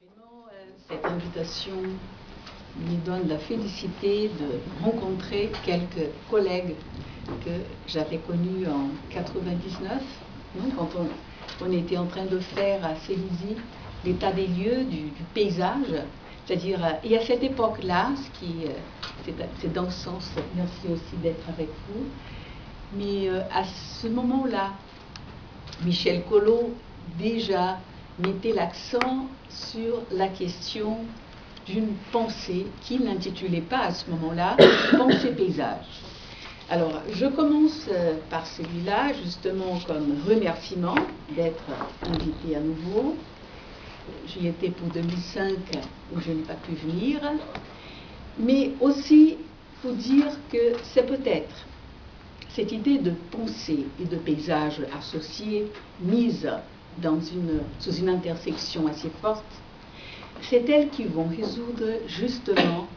Vraiment, cette invitation me donne la félicité de rencontrer quelques collègues que j'avais connus en 99, quand on était en train de faire à Célizy l'état des lieux du paysage. C'est-à-dire, et à cette époque-là, c'est dans ce sens, merci aussi d'être avec vous, mais à ce moment-là, Michel Collot déjà mettait l'accent sur la question d'une pensée qu'il n'intitulait pas à ce moment-là « Pensée paysage ». Alors, je commence par celui-là, justement comme remerciement d'être invité à nouveau. J'y étais pour 2005 où je n'ai pas pu venir, mais aussi pour dire que c'est peut-être cette idée de pensée et de paysage associée, mise sous une intersection assez forte, c'est elles qui vont résoudre justement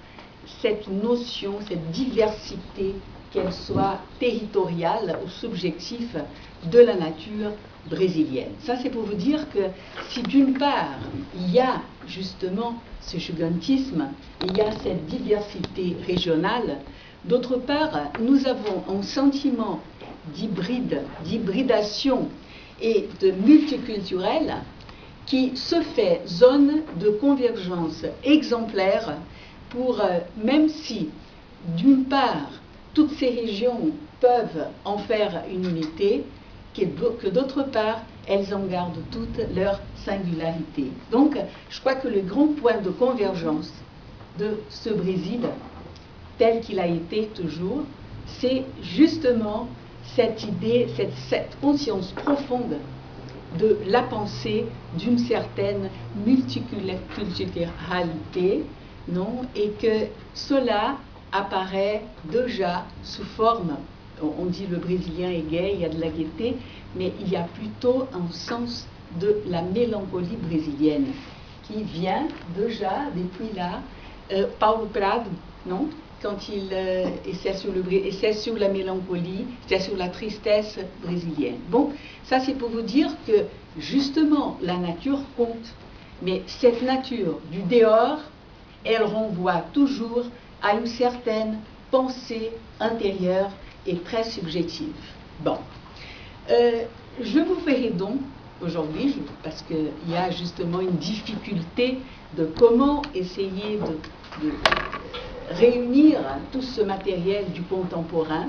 cette notion, cette diversité, qu'elle soit territoriale ou subjective, de la nature brésilienne. Ça, c'est pour vous dire que si d'une part, il y a justement ce gigantisme, il y a cette diversité régionale, d'autre part, nous avons un sentiment d'hybridation et de multiculturel qui se fait zone de convergence exemplaire pour, même si, d'une part, toutes ces régions peuvent en faire une unité, que d'autre part, elles en gardent toutes leur singularité. Donc, je crois que le grand point de convergence de ce Brésil, tel qu'il a été toujours, c'est justement cette idée, cette conscience profonde de la pensée d'une certaine multiculturalité, non, et que cela apparaît déjà sous forme, on dit le Brésilien est gai, il y a de la gaieté, mais il y a plutôt un sens de la mélancolie brésilienne qui vient déjà depuis là, Paulo Prado, non, quand il essaie sur la mélancolie, c'est sur la tristesse brésilienne. Bon, ça c'est pour vous dire que justement la nature compte, mais cette nature du dehors, elle renvoie toujours à une certaine pensée intérieure et très subjective. Bon, je vous ferai donc aujourd'hui, parce qu'il y a justement une difficulté de comment essayer de réunir tout ce matériel du contemporain,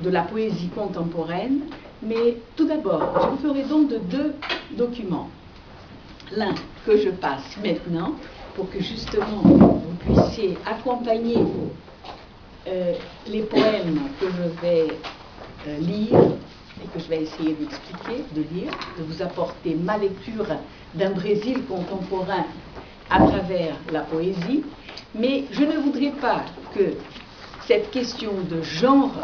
de la poésie contemporaine, mais tout d'abord, je vous ferai donc de deux documents. L'un que je passe maintenant, pour que justement vous puissiez accompagner les poèmes que je vais lire et que je vais essayer d'expliquer, de lire, de vous apporter ma lecture d'un Brésil contemporain à travers la poésie. Mais je ne voudrais pas que cette question de genre,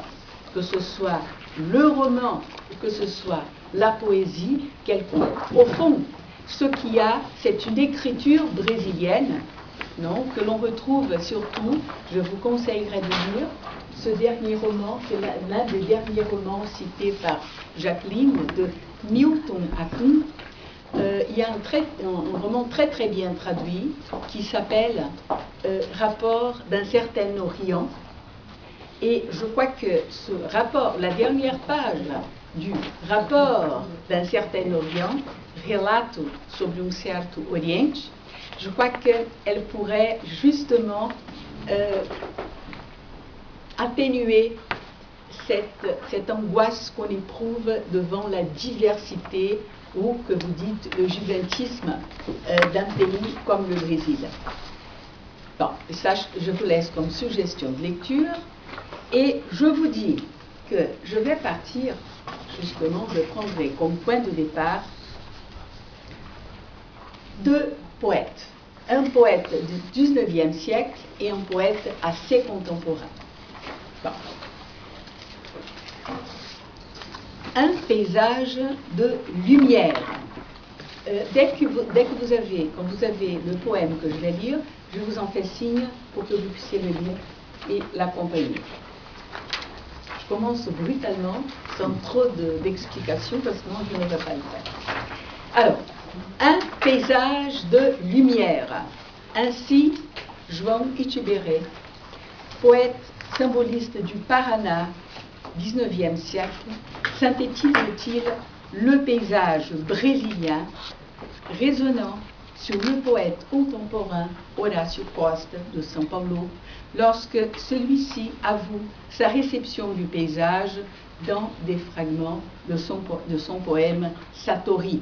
que ce soit le roman, que ce soit la poésie, quelconque. Au fond, ce qu'il y a, c'est une écriture brésilienne, non, que l'on retrouve surtout, je vous conseillerais de lire ce dernier roman, c'est l'un des derniers romans cités par Jacqueline, de Milton Akum. Il y a un roman très très bien traduit qui s'appelle Rapport d'un certain Orient. Et je crois que ce rapport, la dernière page du rapport d'un certain Orient, Relato sobre um certo Oriente, je crois qu'elle pourrait justement atténuer cette angoisse qu'on éprouve devant la diversité ou, que vous dites, le gigantisme d'un pays comme le Brésil. Bon, ça, je vous laisse comme suggestion de lecture. Et je vous dis que je vais partir, justement, je prendrai comme point de départ deux poètes. Un poète du 19e siècle et un poète assez contemporain. Bon. Un paysage de lumière. Dès que vous avez, quand vous avez le poème que je vais lire, je vous en fais signe pour que vous puissiez le lire et l'accompagner. Je commence brutalement, sans trop d'explications, parce que moi je ne vais pas le faire. Alors, Un paysage de lumière. Ainsi, João Itibere, poète symboliste du Paraná, 19e siècle, synthétise-t-il le paysage brésilien, résonnant sur le poète contemporain Horácio Costa de São Paulo, lorsque celui-ci avoue sa réception du paysage dans des fragments de son poème Satori,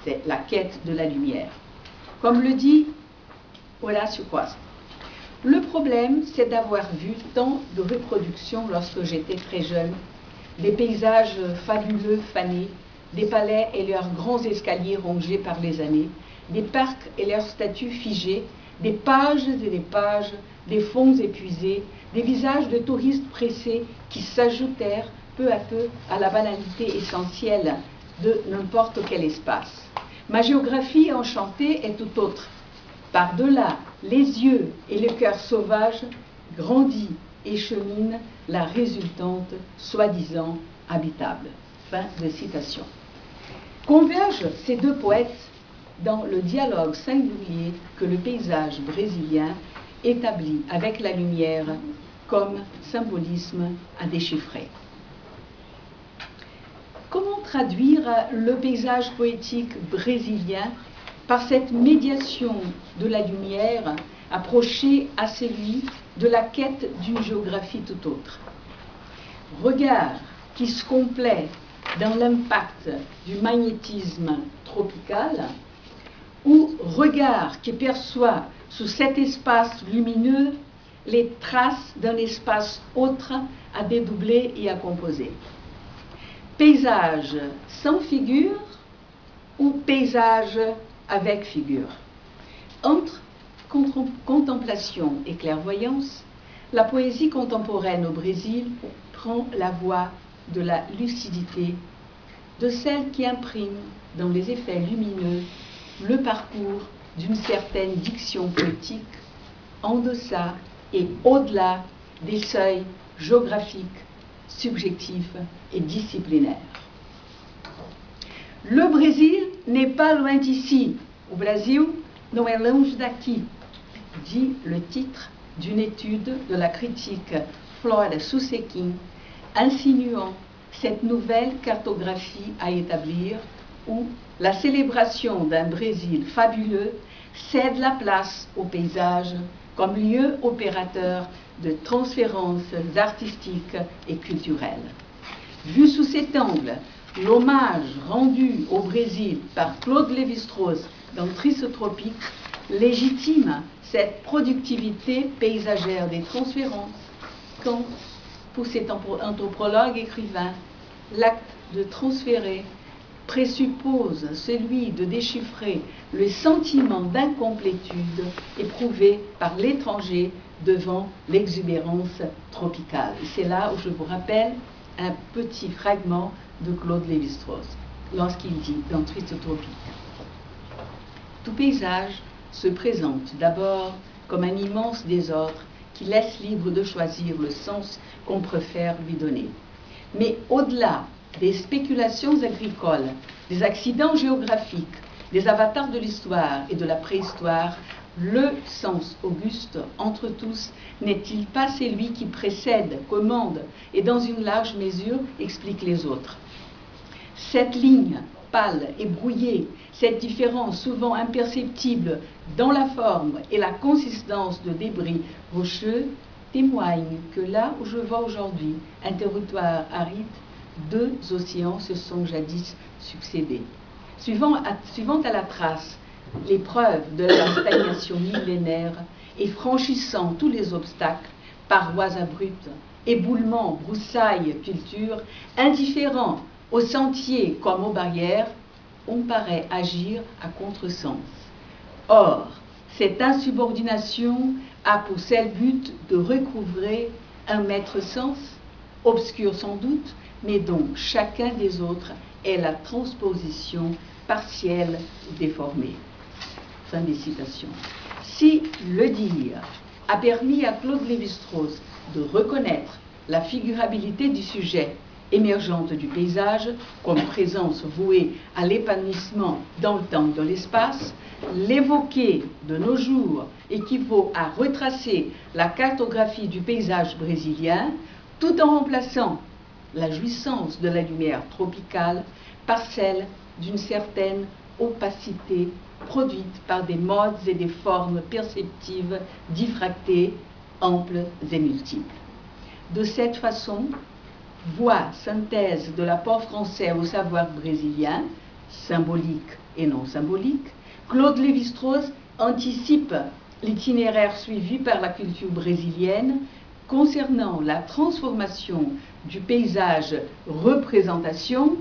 c'est la quête de la lumière. Comme le dit Horácio Costa, le problème, c'est d'avoir vu tant de reproductions lorsque j'étais très jeune, des paysages fabuleux fanés, des palais et leurs grands escaliers rongés par les années, des parcs et leurs statues figées, des pages et des pages, des fonds épuisés, des visages de touristes pressés qui s'ajoutèrent peu à peu à la banalité essentielle de n'importe quel espace. Ma géographie enchantée est tout autre. Par-delà les yeux et le cœur sauvage, grandit et chemine la résultante soi-disant habitable. Fin de citation. Convergent ces deux poètes dans le dialogue singulier que le paysage brésilien établit avec la lumière comme symbolisme à déchiffrer. Comment traduire le paysage poétique brésilien par cette médiation de la lumière approchée à celui de la quête d'une géographie tout autre? Regard qui se complaît dans l'impact du magnétisme tropical, ou regard qui perçoit sous cet espace lumineux les traces d'un espace autre à dédoubler et à composer. Paysage sans figure ou paysage avec figure. Entre contemplation et clairvoyance, la poésie contemporaine au Brésil prend la voie de la lucidité, de celle qui imprime dans les effets lumineux le parcours d'une certaine diction poétique en deçà et au-delà des seuils géographiques, subjectifs et disciplinaires. Le Brésil n'est pas loin d'ici. O Brasil não é longe daqui, dit le titre d'une étude de la critique Flora Susequim, insinuant cette nouvelle cartographie à établir où la célébration d'un Brésil fabuleux cède la place au paysage comme lieu opérateur de transférences artistiques et culturelles. Vu sous cet angle, l'hommage rendu au Brésil par Claude Lévi-Strauss dans Trisotropique légitime cette productivité paysagère des transférences quand, pour cet anthropologue écrivain, l'acte de transférer présuppose celui de déchiffrer le sentiment d'incomplétude éprouvé par l'étranger devant l'exubérance tropicale. C'est là où je vous rappelle un petit fragment de Claude Lévi-Strauss lorsqu'il dit dans Trisotropique: tout paysage se présente d'abord comme un immense désordre qui laisse libre de choisir le sens qu'on préfère lui donner. Mais au-delà des spéculations agricoles, des accidents géographiques, des avatars de l'histoire et de la préhistoire, le sens auguste entre tous n'est-il pas celui qui précède, commande et dans une large mesure explique les autres? Cette ligne pâle et brouillée, cette différence souvent imperceptible dans la forme et la consistance de débris rocheux témoigne que là où je vois aujourd'hui un territoire aride, deux océans se sont jadis succédés. Suivant à la trace les preuves de la stagnation millénaire et franchissant tous les obstacles, parois abruptes, éboulements, broussailles, cultures, indifférents aux sentiers comme aux barrières, on paraît agir à contresens. Or, cette insubordination a pour seul but de recouvrer un maître sens, obscur sans doute, mais dont chacun des autres est la transposition partielle ou déformée. Fin des citations. Si le dire a permis à Claude Lévi-Strauss de reconnaître la figurabilité du sujet émergente du paysage, comme présence vouée à l'épanouissement dans le temps et dans l'espace. L'évoquer de nos jours équivaut à retracer la cartographie du paysage brésilien, tout en remplaçant la jouissance de la lumière tropicale par celle d'une certaine opacité produite par des modes et des formes perceptives diffractées, amples et multiples. De cette façon, voie synthèse de l'apport français au savoir brésilien, symbolique et non symbolique, Claude Lévi-Strauss anticipe l'itinéraire suivi par la culture brésilienne concernant la transformation du paysage représentation,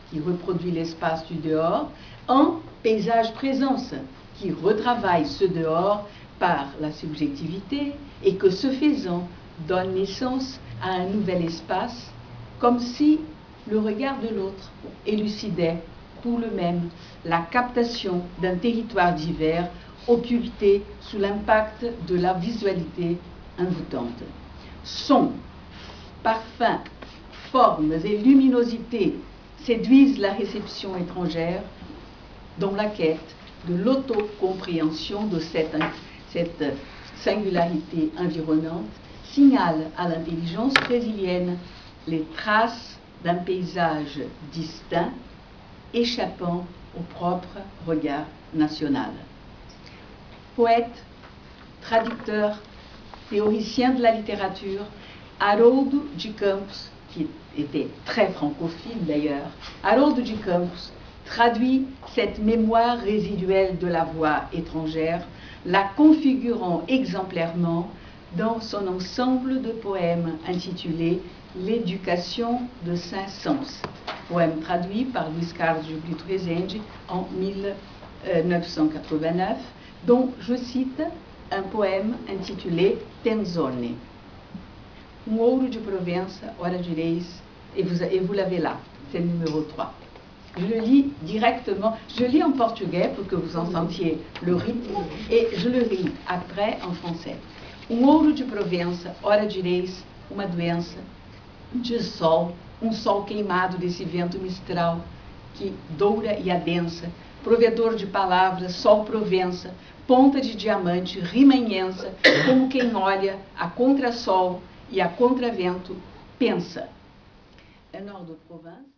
qui reproduit l'espace du dehors, en paysage présence, qui retravaille ce dehors par la subjectivité et que, ce faisant, donne naissance à un nouvel espace, comme si le regard de l'autre élucidait pour le même la captation d'un territoire divers occulté sous l'impact de la visualité envoûtante. Sons, parfums, formes et luminosités séduisent la réception étrangère dans la quête de l'autocompréhension de cette singularité environnante, signale à l'intelligence brésilienne les traces d'un paysage distinct échappant au propre regard national. Poète, traducteur, théoricien de la littérature, Haroldo de Campos, qui était très francophile d'ailleurs, Haroldo de Campos traduit cette mémoire résiduelle de la voix étrangère, la configurant exemplairement dans son ensemble de poèmes intitulé L'éducation de Saint-Saëns, poème traduit par Luiz Carlos de Brito Rezende en 1989, dont je cite un poème intitulé Tenzone. Ouro de Provença, ora direis, et vous l'avez là, c'est le numéro 3. Je le lis directement, je lis en portugais pour que vous entendiez le rythme, et je le lis après en français. Ouro de Provença, ora direis, uma doença de sol, sol queimado desse vento mistral que doura e adensa, provedor de palavras, sol Provença, ponta de diamante, rima imensa, como quem olha a contrasol e a contravento pensa. É Nord de Provence.